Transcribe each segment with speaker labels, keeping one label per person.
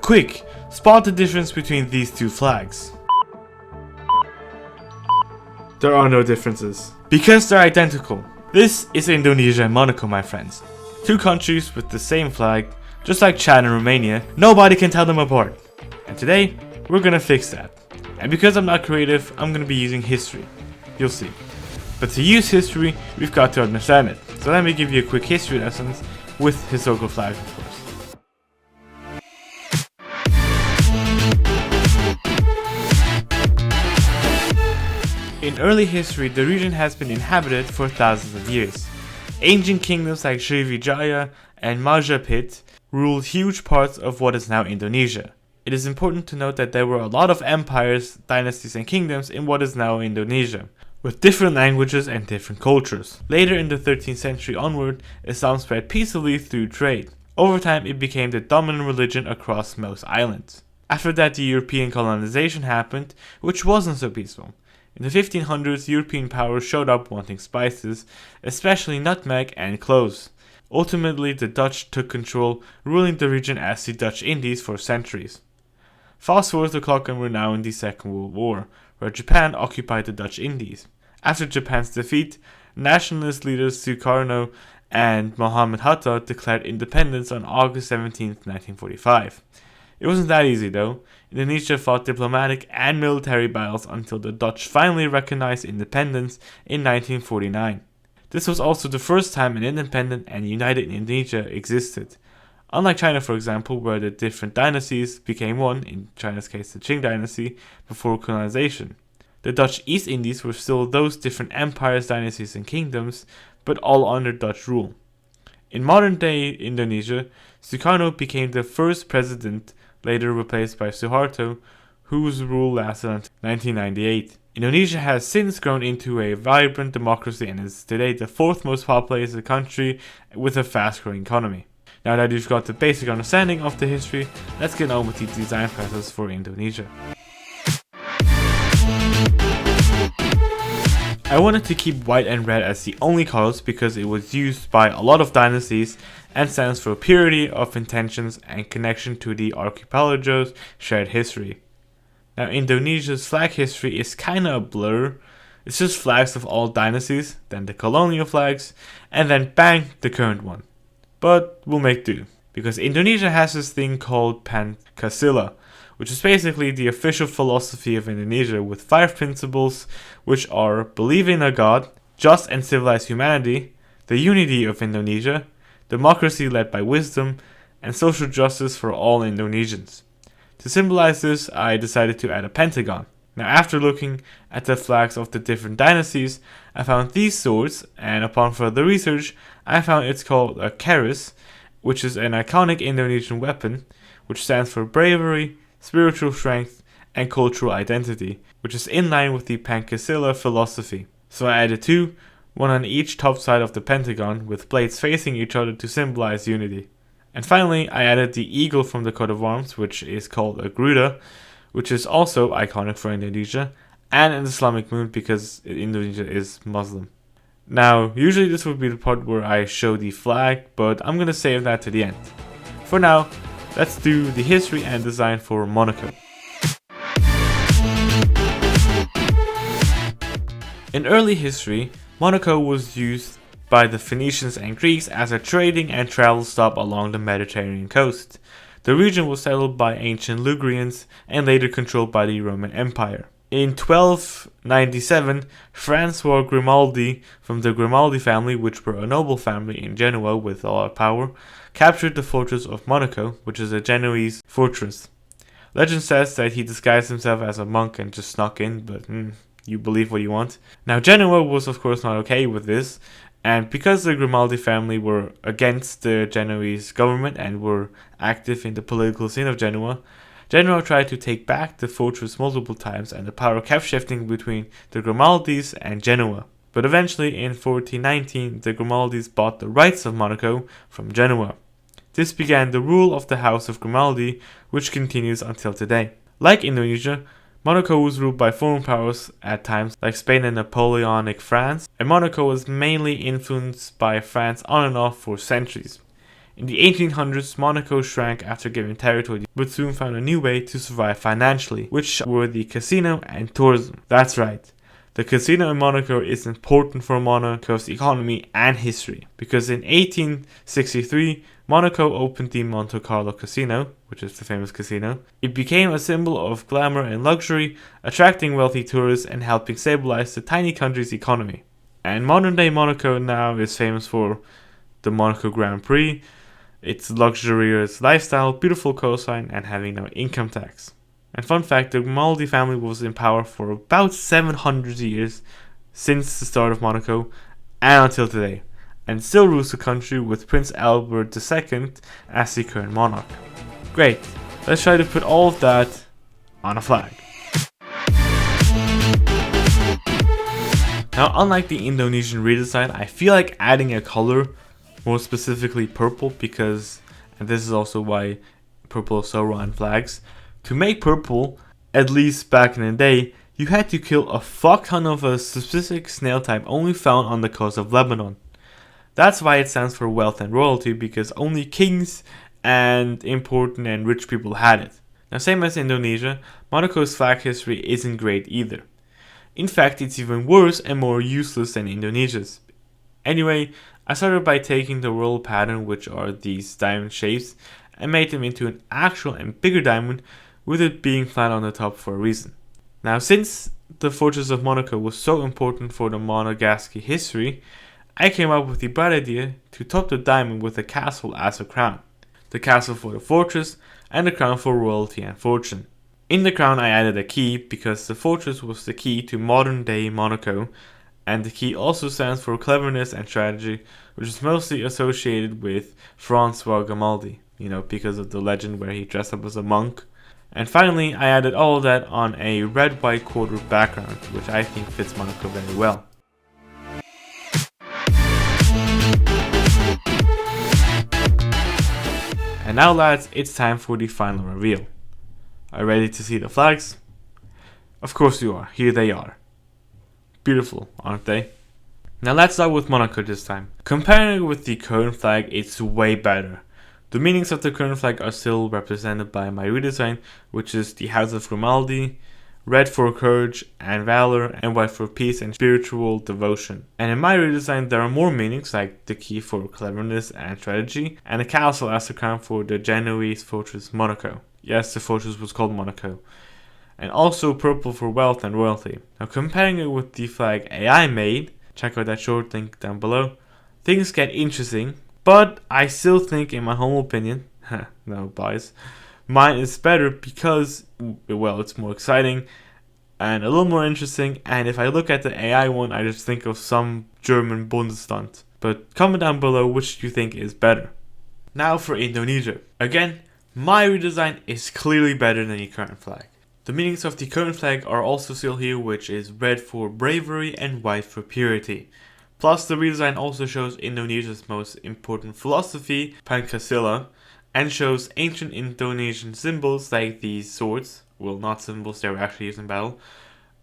Speaker 1: Quick, spot the difference between these two flags. There are no differences, because they're identical. This is Indonesia and Monaco, my friends. Two countries with the same flag, just like Chad and Romania. Nobody can tell them apart. And today, we're gonna fix that. And because I'm not creative, I'm gonna be using history. You'll see. But to use history, we've got to understand it. So let me give you a quick history lesson with historical flags, of course. In early history, the region has been inhabited for thousands of years. Ancient kingdoms like Sriwijaya and Majapahit ruled huge parts of what is now Indonesia. It is important to note that there were a lot of empires, dynasties and kingdoms in what is now Indonesia, with different languages and different cultures. Later in the 13th century onward, Islam spread peacefully through trade. Over time, it became the dominant religion across most islands. After that, the European colonization happened, which wasn't so peaceful. In the 1500s, European powers showed up wanting spices, especially nutmeg and cloves. Ultimately, the Dutch took control, ruling the region as the Dutch Indies for centuries. Fast forward the clock and we're now in the Second World War, where Japan occupied the Dutch Indies. After Japan's defeat, nationalist leaders Sukarno and Muhammad Hatta declared independence on August 17, 1945. It wasn't that easy though. Indonesia fought diplomatic and military battles until the Dutch finally recognized independence in 1949. This was also the first time an independent and united Indonesia existed. Unlike China, for example, where the different dynasties became one, in China's case the Qing dynasty, before colonization. The Dutch East Indies were still those different empires, dynasties and kingdoms, but all under Dutch rule. In modern-day Indonesia, Sukarno became the first president, later replaced by Suharto, whose rule lasted until 1998. Indonesia has since grown into a vibrant democracy and is today the fourth most populated country with a fast-growing economy. Now that you've got the basic understanding of the history, let's get on with the design process for Indonesia. I wanted to keep white and red as the only colors because it was used by a lot of dynasties and stands for purity of intentions and connection to the archipelago's shared history. Now Indonesia's flag history is kinda a blur. It's just flags of all dynasties, then the colonial flags, and then bang, the current one. But we'll make do, because Indonesia has this thing called Pancasila, which is basically the official philosophy of Indonesia with 5 principles, which are believe in a God, just and civilized humanity, the unity of Indonesia, democracy led by wisdom, and social justice for all Indonesians. To symbolize this, I decided to add a pentagon. Now after looking at the flags of the different dynasties, I found these swords, and upon further research, I found it's called a keris, which is an iconic Indonesian weapon, which stands for bravery, spiritual strength, and cultural identity, which is in line with the Pancasila philosophy. So I added 2, one on each top side of the pentagon, with blades facing each other to symbolize unity. And finally, I added the eagle from the coat of arms, which is called a Garuda, which is also iconic for Indonesia, and an Islamic moon because Indonesia is Muslim. Now, usually this would be the part where I show the flag, but I'm gonna save that to the end. For now, let's do the history and design for Monaco. In early history, Monaco was used by the Phoenicians and Greeks as a trading and travel stop along the Mediterranean coast. The region was settled by ancient Ligurians and later controlled by the Roman Empire. In 1297, Francois Grimaldi from the Grimaldi family, which were a noble family in Genoa with a lot of power, captured the fortress of Monaco, which is a Genoese fortress. Legend says that he disguised himself as a monk and just snuck in, but you believe what you want. Now Genoa was of course not okay with this, and because the Grimaldi family were against the Genoese government and were active in the political scene of Genoa, Genoa tried to take back the fortress multiple times and the power kept shifting between the Grimaldis and Genoa. But eventually in 1419 the Grimaldis bought the rights of Monaco from Genoa. This began the rule of the House of Grimaldi, which continues until today. Like Indonesia, Monaco was ruled by foreign powers at times like Spain and Napoleonic France, and Monaco was mainly influenced by France on and off for centuries. In the 1800s, Monaco shrank after giving territory, but soon found a new way to survive financially, which were the casino and tourism. That's right. The casino in Monaco is important for Monaco's economy and history, because in 1863, Monaco opened the Monte Carlo Casino, which is the famous casino. It became a symbol of glamour and luxury, attracting wealthy tourists and helping stabilize the tiny country's economy. And modern-day Monaco now is famous for the Monaco Grand Prix, its luxurious lifestyle, beautiful coastline, and having no income tax. And fun fact, the Grimaldi family was in power for about 700 years since the start of Monaco and until today, and still rules the country with Prince Albert II as the current monarch. Great, let's try to put all of that on a flag. Now, unlike the Indonesian redesign, I feel like adding a color, more specifically purple, because, and this is also why purple is so raw in flags, to make purple, at least back in the day, you had to kill a fuck ton of a specific snail type only found on the coast of Lebanon. That's why it stands for wealth and royalty, because only kings and important and rich people had it. Now, same as Indonesia, Monaco's flag history isn't great either. In fact, it's even worse and more useless than Indonesia's. Anyway, I started by taking the royal pattern, which are these diamond shapes, and made them into an actual and bigger diamond, with it being flat on the top for a reason. Now, since the fortress of Monaco was so important for the Monegasque history, I came up with the bright idea to top the diamond with a castle as a crown. The castle for the fortress, and the crown for royalty and fortune. In the crown I added a key, because the fortress was the key to modern day Monaco, and the key also stands for cleverness and strategy, which is mostly associated with Francois Grimaldi, because of the legend where he dressed up as a monk. And finally, I added all of that on a red-white quarter background, which I think fits Monaco very well. And now, lads, it's time for the final reveal. Are you ready to see the flags? Of course you are. Here they are. Beautiful, aren't they? Now let's start with Monaco this time. Comparing it with the current flag, it's way better. The meanings of the current flag are still represented by my redesign, which is the House of Grimaldi, red for courage and valor, and white for peace and spiritual devotion. And in my redesign, there are more meanings, like the key for cleverness and strategy, and a castle as the crown for the Genoese fortress Monaco. Yes, the fortress was called Monaco. And also purple for wealth and royalty. Now, comparing it with the flag AI made, check out that short link down below, things get interesting. But I still think, in my humble opinion, no bias, mine is better because, well, it's more exciting and a little more interesting. And if I look at the AI one, I just think of some German Bundesland. But comment down below which you think is better. Now for Indonesia. Again, my redesign is clearly better than the current flag. The meanings of the current flag are also still here, which is red for bravery and white for purity. Plus, the redesign also shows Indonesia's most important philosophy, Pancasila, and shows ancient Indonesian symbols like these swords, well, not symbols, they were actually used in battle,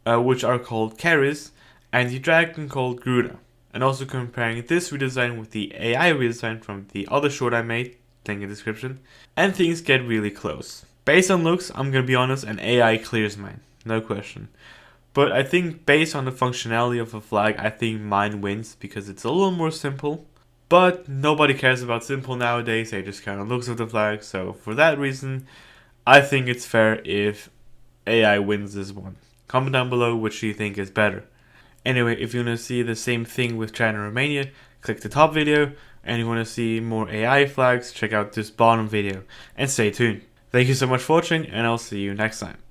Speaker 1: which are called keris, and the dragon called Garuda. And also comparing this redesign with the AI redesign from the other short I made, link in the description, and things get really close. Based on looks, I'm gonna be honest, an AI clears mine, no question. But I think based on the functionality of a flag, I think mine wins because it's a little more simple. But nobody cares about simple nowadays, they just kind of looks at the flag. So for that reason, I think it's fair if AI wins this one. Comment down below which you think is better. Anyway, if you want to see the same thing with China and Romania, click the top video. And you want to see more AI flags, check out this bottom video. And stay tuned. Thank you so much for watching, and I'll see you next time.